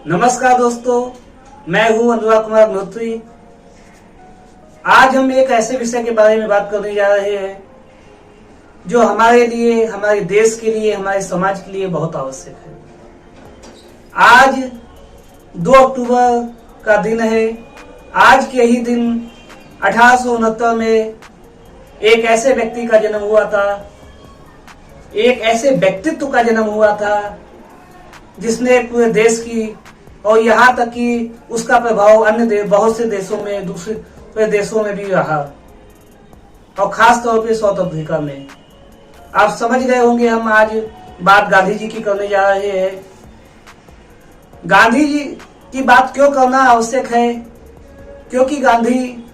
नमस्कार दोस्तों, मैं हूं अनुराग कुमार अग्निहोत्री। आज हम एक ऐसे विषय के बारे में बात करने जा रहे हैं जो हमारे लिए, हमारे देश के लिए, हमारे समाज के लिए बहुत आवश्यक है। आज 2 अक्टूबर का दिन है। आज के ही दिन 1869 में एक ऐसे व्यक्ति का जन्म हुआ था, एक ऐसे व्यक्तित्व का जन्म हुआ था जिसने पूरे देश की और यहाँ तक कि उसका प्रभाव अन्य बहुत से देशों में, दूसरे देशों में भी रहा, और खास तौर पे साउथ अफ्रीका में। आप समझ गए होंगे हम आज बात गांधी जी की करने जा रहे हैं। गांधी जी की बात क्यों करना आवश्यक है? क्योंकि गांधी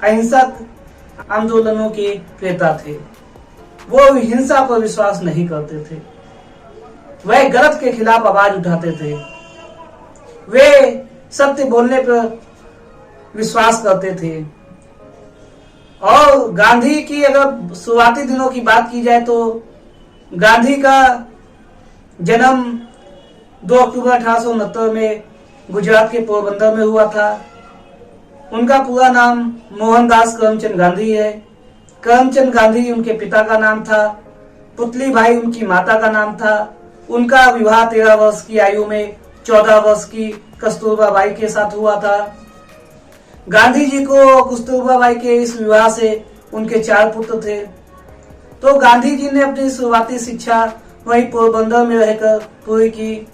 अहिंसक आंदोलनों के प्रेता थे। वो हिंसा पर विश्वास नहीं करते थे, वह गलत के खिलाफ आवाज उठाते थे, वे सत्य बोलने पर विश्वास करते थे। और गांधी की अगर शुरुआती दिनों की बात की जाए तो गांधी का जन्म 2 अक्टूबर 1869 में गुजरात के पोरबंदर में हुआ था। उनका पूरा नाम मोहनदास करमचंद गांधी है। करमचंद गांधी उनके पिता का नाम था, पुतली भाई उनकी माता का नाम था। उनका विवाह 13 वर्ष की आयु में 14 वर्ष की कस्तूरबा बाई के साथ हुआ था। गांधी जी को कस्तूरबा बाई के इस विवाह से उनके 4 पुत्र थे। तो गांधी जी ने अपनी शुरुआती शिक्षा वहीं पोरबंदर में रहकर पूरी की।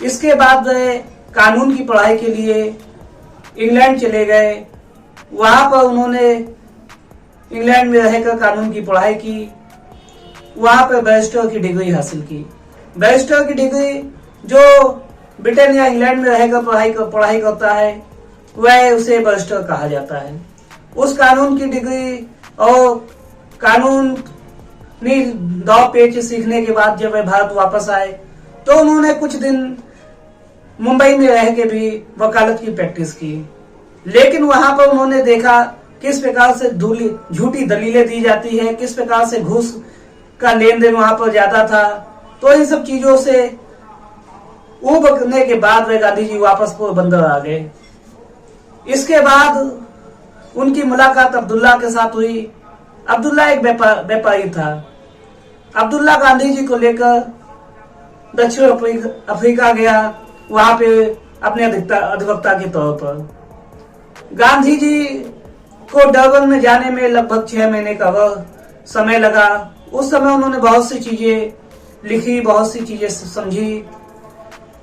इसके बाद वे कानून की पढ़ाई के लिए इंग्लैंड चले गए। वहां पर उन्होंने इंग्लैंड में रहकर कानून की पढ़ाई की। वहां पर बैरिस्टर की डिग्री हासिल की। बैरिस्टर की डिग्री जो ब्रिटेन या इंग्लैंड में रहकर पढ़ाई करता है वह उसे बैरिस्टर कहा जाता है। उस कानून की डिग्री और कानूनी दाव पेच सीखने के बाद जब वह भारत वापस आए तो उन्होंने कुछ दिन मुंबई में रह के भी वकालत की प्रैक्टिस की। लेकिन वहां पर उन्होंने देखा किस प्रकार से झूठी दलीलें दी जाती है, किस प्रकार से घूस का लेन देन वहां पर ज्यादा था। तो इन सब चीजों से उबरने के बाद वे गांधी जी वापस पोरबंदर आ गए। इसके बाद उनकी मुलाकात अब्दुल्ला के साथ हुई। अब्दुल्ला एक व्यापारी था। अब्दुल्ला गांधी जी को लेकर दक्षिण अफ्रीका गया, वहां पे अपने अधिवक्ता के तौर पर। गांधी जी को डरबन में जाने में लगभग 6 महीने का समय लगा। उस समय उन्होंने बहुत सी चीजें लिखी, बहुत सी चीजें समझी।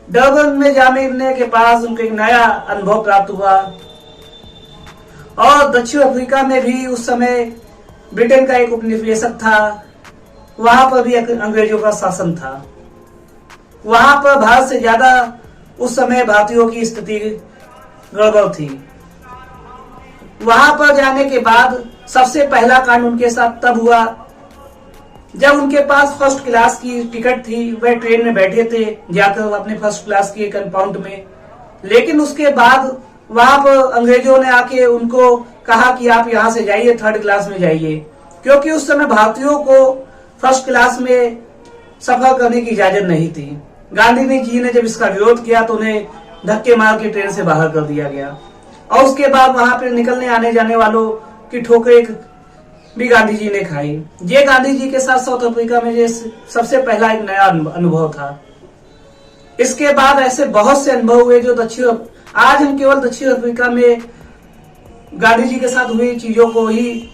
डरबन में जाने के पास उनको एक नया अनुभव प्राप्त हुआ। और दक्षिण अफ्रीका में भी उस समय ब्रिटेन का एक उपनिवेशक था, वहां पर भी अंग्रेजों का शासन था। वहां पर भारत से ज्यादा उस समय भारतीयों की स्थिति गड़बड़ थी। वहां पर जाने के बाद सबसे पहला कांड उनके साथ तब हुआ जब उनके पास फर्स्ट क्लास की टिकट थी। वह ट्रेन में बैठे थे जाकर अपने फर्स्ट क्लास की कंपाउंड में। लेकिन उसके बाद वहां पर अंग्रेजों ने आके उनको कहा कि आप यहां से जाइए, 3rd क्लास में जाइए, क्योंकि उस समय भारतीयों को फर्स्ट क्लास में सफर करने की इजाजत नहीं थी। गांधी जी ने जब इसका विरोध किया तो उन्हें धक्के मार के ट्रेन से बाहर कर दिया गया। और उसके बाद वहां पर निकलने आने जाने वालों की ठोकरें भी गांधी जी ने खाई। ये गांधी जी के साथ साउथ अफ्रीका में ये सबसे पहला एक नया अनुभव था। इसके बाद ऐसे बहुत से अनुभव हुए जो आज हम केवल दक्षिण अफ्रीका में गांधी जी के साथ हुई चीजों को ही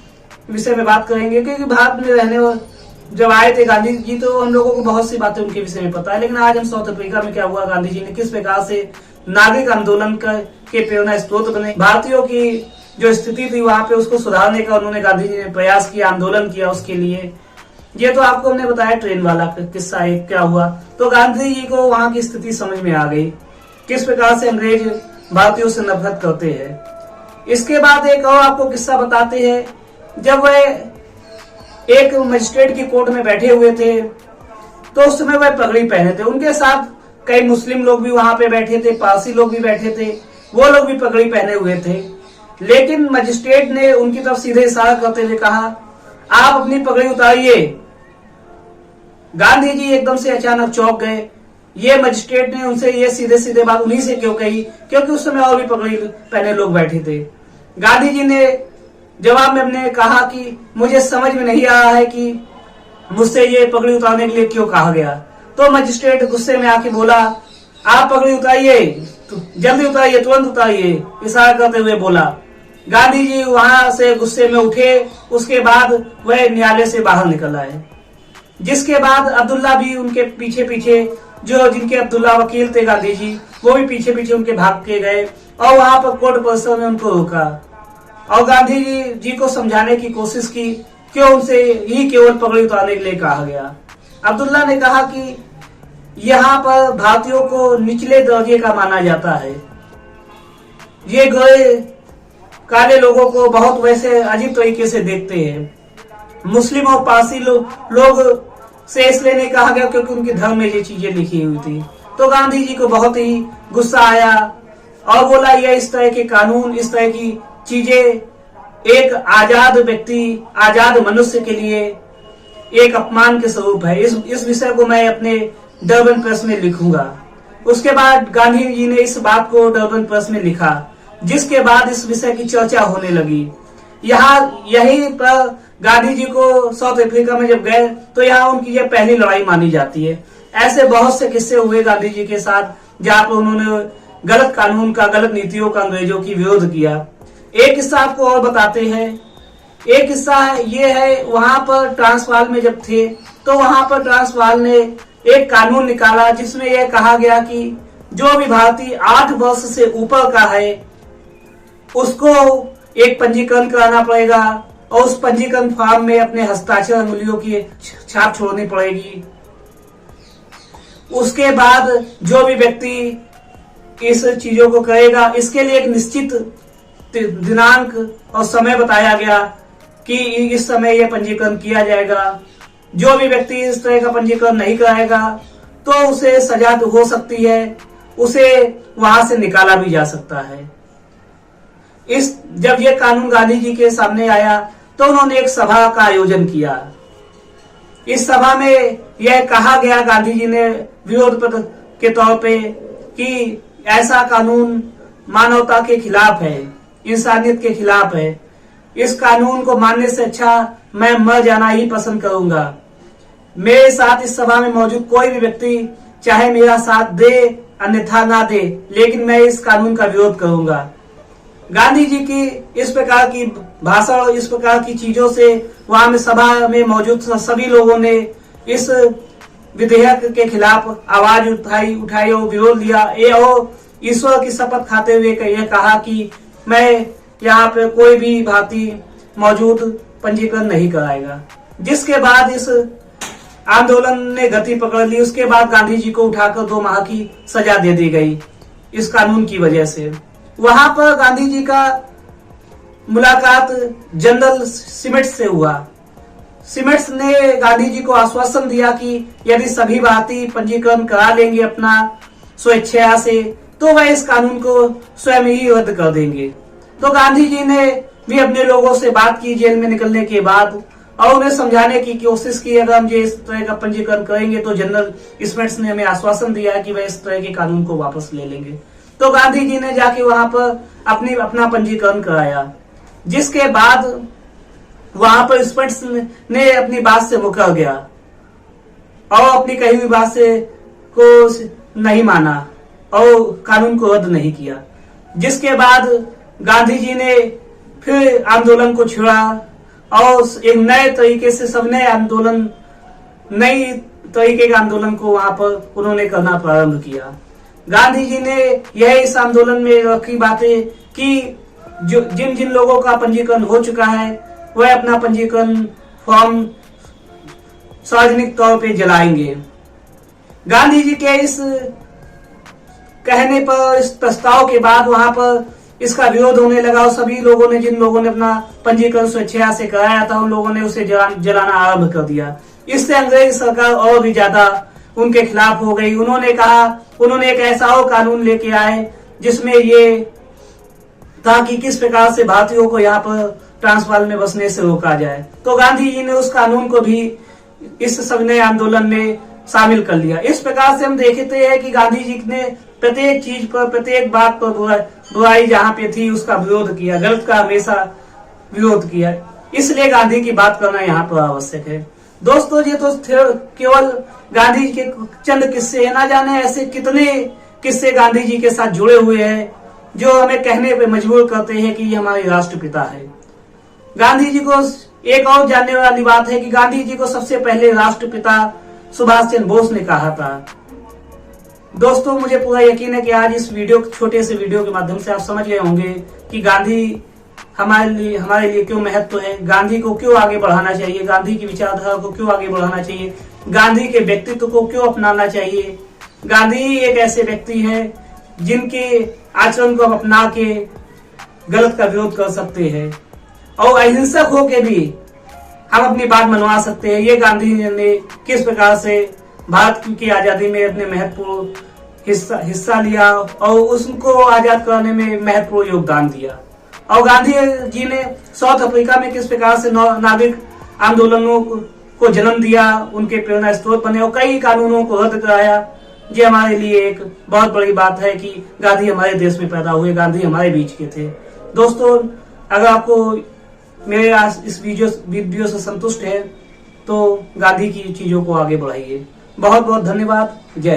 विषय में बात करेंगे, क्योंकि भारत में रहने जब आए थे गांधी जी तो हम लोगों को बहुत सी बातें उनके विषय में पता है। लेकिन आज हम साउथ अफ्रीका में क्या हुआ, गांधी जी ने किस प्रकार से नागरिक आंदोलन के प्रेरणा स्रोत बने, भारतीयों की जो स्थिति थी वहां पे उसको सुधारने का उन्होंने गांधी जी ने प्रयास किया, आंदोलन किया उसके लिए। ये तो आपको हमने बताया ट्रेन वाला किस्सा एक क्या हुआ। तो गांधी जी को वहां की स्थिति समझ में आ गई, किस प्रकार से अंग्रेज भारतीयों से नफरत करते हैं। इसके बाद एक और आपको किस्सा बताते हैं। जब वह एक मजिस्ट्रेट की कोर्ट में बैठे हुए थे तो उस समय वह पगड़ी पहने थे। उनके साथ कई मुस्लिम लोग भी वहां पे बैठे थे, पारसी लोग भी बैठे थे, वो लोग भी पगड़ी पहने हुए थे। लेकिन मजिस्ट्रेट ने उनकी तरफ सीधे इशारा करते हुए कहा, आप अपनी पगड़ी उतारिए। गांधी जी एकदम से अचानक चौंक गए ये मजिस्ट्रेट ने उनसे ये सीधे सीधे बात उन्हीं से क्यों कही, क्योंकि उस समय और भी पगड़ी पहने लोग बैठे थे। गांधी जी ने जवाब में हमने कहा कि मुझे समझ में नहीं आ रहा है कि मुझसे ये पगड़ी उतारने के लिए क्यों कहा गया। तो मजिस्ट्रेट गुस्से में आके बोला, आप पगड़ी उतारिए, जल्दी उतारिए, तुरंत उतारिए, इशारा करते हुए बोला। गांधी जी वहां से गुस्से में उठे। उसके बाद वह न्यायालय से बाहर निकल आए, जिसके बाद अब्दुल्ला भी उनके पीछे पीछे, जो जिनके अब्दुल्ला वकील थे गांधी जी, वो भी पीछे पीछे उनके भाग के गए और वहां पर कोर्ट परिसर में उनको रोका और गांधी जी को समझाने की कोशिश की क्यों उनसे ही केवल पगड़ी उतारने के लिए कहा गया। अब्दुल्ला ने कहा कि यहाँ पर भारतीयों को निचले दर्जे का माना जाता है, ये गोरे काले लोगों को बहुत वैसे अजीब तरीके से देखते हैं। मुस्लिम और पारसी लोग से इसलिए नहीं कहा गया क्योंकि उनके धर्म में ये चीजें लिखी हुई थी। तो गांधी जी को बहुत ही गुस्सा आया और बोला, यह इस तरह के कानून, इस तरह की चीजें एक आजाद व्यक्ति, आजाद मनुष्य के लिए एक अपमान के स्वरूप है। इस विषय को मैं अपने डर्बन प्रेस में लिखूंगा। उसके बाद गांधी जी ने इस बात को डर्बन प्रेस में लिखा, जिसके बाद इस विषय की चर्चा होने लगी। यही पर गांधी जी को साउथ अफ्रीका में जब गए तो यहाँ उनकी यह पहली लड़ाई मानी जाती है। ऐसे बहुत से किस्से हुए गांधी जी के साथ जहाँ पर उन्होंने गलत कानून का, गलत नीतियों का अंग्रेजों की विरोध किया। एक किस्सा आपको और बताते हैं। एक किस्सा ये है, वहां पर ट्रांसवाल में जब थे तो वहां पर ट्रांसवाल ने एक कानून निकाला जिसमें यह कहा गया कि जो भी भारतीय 8 वर्ष से ऊपर का है उसको एक पंजीकरण कराना पड़ेगा और उस पंजीकरण फॉर्म में अपने हस्ताक्षर अंगुलियों की छाप छोड़नी पड़ेगी। उसके बाद जो भी व्यक्ति इस चीजों को करेगा, इसके लिए एक निश्चित दिनांक और समय बताया गया कि इस समय यह पंजीकरण किया जाएगा। जो भी व्यक्ति इस तरह का पंजीकरण नहीं कराएगा तो उसे सजा हो सकती है, उसे वहां से निकाला भी जा सकता है। जब यह कानून गांधी जी के सामने आया तो उन्होंने एक सभा का आयोजन किया। इस सभा में यह कहा गया, गांधी जी ने विरोध के तौर पे, कि ऐसा कानून मानवता के खिलाफ है, इंसानियत के खिलाफ है। इस कानून को मानने से अच्छा मैं मर जाना ही पसंद करूंगा। मेरे साथ इस सभा में मौजूद कोई भी व्यक्ति चाहे मेरा साथ दे अन्यथा ना दे, लेकिन मैं इस कानून का विरोध करूंगा। गांधी जी की इस प्रकार की भाषा और इस प्रकार की चीजों से वहां में सभा में मौजूद सभी लोगों ने इस विधेयक के खिलाफ आवाज उठाई और विरोध लिया। और ईश्वर की शपथ खाते हुए यह कहा कि मैं यहाँ पे कोई भी भारतीय मौजूद पंजीकरण नहीं कराएगा। जिसके बाद इस आंदोलन ने गति पकड़ ली। उसके बाद गांधी जी को उठाकर 2 माह की सजा दे दी गई इस कानून की वजह से। वहां पर गांधी जी का मुलाकात जनरल सिमेट्स से हुआ। सिमेट्स ने गांधी जी को आश्वासन दिया कि यदि सभी भारतीय पंजीकरण करा लेंगे अपना स्वेच्छा से तो वह इस कानून को स्वयं ही रद्द कर देंगे। तो गांधी जी ने भी अपने लोगों से बात की जेल में निकलने के बाद और उन्हें समझाने की कोशिश की, अगर हम ये इस तरह का पंजीकरण करेंगे तो जनरल सिमेट्स ने हमें आश्वासन दिया कि वह इस तरह के कानून को वापस ले लेंगे। तो गांधी जी ने जाके वहां पर अपना पंजीकरण कराया, जिसके बाद वहां पर सिमेट्स ने अपनी बात से मुकर गया और अपनी कही हुई बात से को नहीं माना और कानून को रद्द नहीं किया। जिसके बाद गांधी जी ने फिर आंदोलन को छेड़ा और एक नए तरीके से सब नए आंदोलन, नई तरीके के आंदोलन को वहां पर उन्होंने करना प्रारंभ किया। गांधी जी ने यह इस आंदोलन में रखी बातें कि जो जिन लोगों का पंजीकरण हो चुका है वह अपना पंजीकरण फॉर्म सार्वजनिक तौर पे जलाएंगे। गांधी जी के इस कहने पर, इस प्रस्ताव के बाद वहां पर इसका विरोध होने लगा और सभी लोगों ने, जिन लोगों ने अपना पंजीकरण स्वेच्छा से कराया था, उन लोगों ने उसे जलाना आरंभ कर दिया। इससे अंग्रेज सरकार और भी ज्यादा उनके खिलाफ हो गई। उन्होंने एक ऐसा और कानून लेके आए जिसमें ये था कि किस प्रकार से भारतीयों को यहाँ पर ट्रांसवाल में बसने से रोका जाए। तो गांधी जी ने उस कानून को भी इस सविनय आंदोलन में शामिल कर लिया। इस प्रकार से हम देखते हैं कि गांधी जी ने प्रत्येक चीज पर, प्रत्येक बात पर बुराई जहां पे थी उसका विरोध किया, गलत का हमेशा विरोध किया। इसलिए गांधी की बात करना यहाँ पर आवश्यक है। दोस्तों ये तो केवल गांधी जी के चंद किस्से हैं, ना जाने ऐसे कितने किस्से गांधी जी के साथ जुड़े हुए हैं जो हमें कहने पे मजबूर करते हैं कि ये हमारे राष्ट्रपिता है। गांधी जी को एक और जानने वाली बात है कि गांधी जी को सबसे पहले राष्ट्रपिता सुभाष चंद्र बोस ने कहा था। दोस्तों मुझे पूरा यकीन है कि आज इस छोटे से वीडियो के माध्यम से आप समझ गए होंगे कि गांधी हमारे लिए क्यों महत्व है, गांधी को क्यों आगे बढ़ाना चाहिए, गांधी की विचारधारा को क्यों आगे बढ़ाना चाहिए, गांधी के व्यक्तित्व को क्यों अपनाना चाहिए। गांधी एक ऐसे व्यक्ति हैं जिनके आचरण को हम अपना के गलत का विरोध कर सकते हैं और अहिंसक होके भी हम अपनी बात मनवा सकते हैं। ये गांधी ने किस प्रकार से भारत की आजादी में अपने महत्वपूर्ण हिस्सा लिया और उसको आजाद कराने में महत्वपूर्ण योगदान दिया। और गांधी जी ने साउथ अफ्रीका में किस प्रकार से नागरिक आंदोलनों को जन्म दिया, उनके प्रेरणा स्रोत बने और कई कानूनों को रद्द कराया। ये हमारे लिए एक बहुत बड़ी बात है कि गांधी हमारे देश में पैदा हुए, गांधी हमारे बीच के थे। दोस्तों अगर आपको मेरे इस वीडियो से संतुष्ट है तो गांधी की चीजों को आगे बढ़ाइए। बहुत बहुत धन्यवाद। जय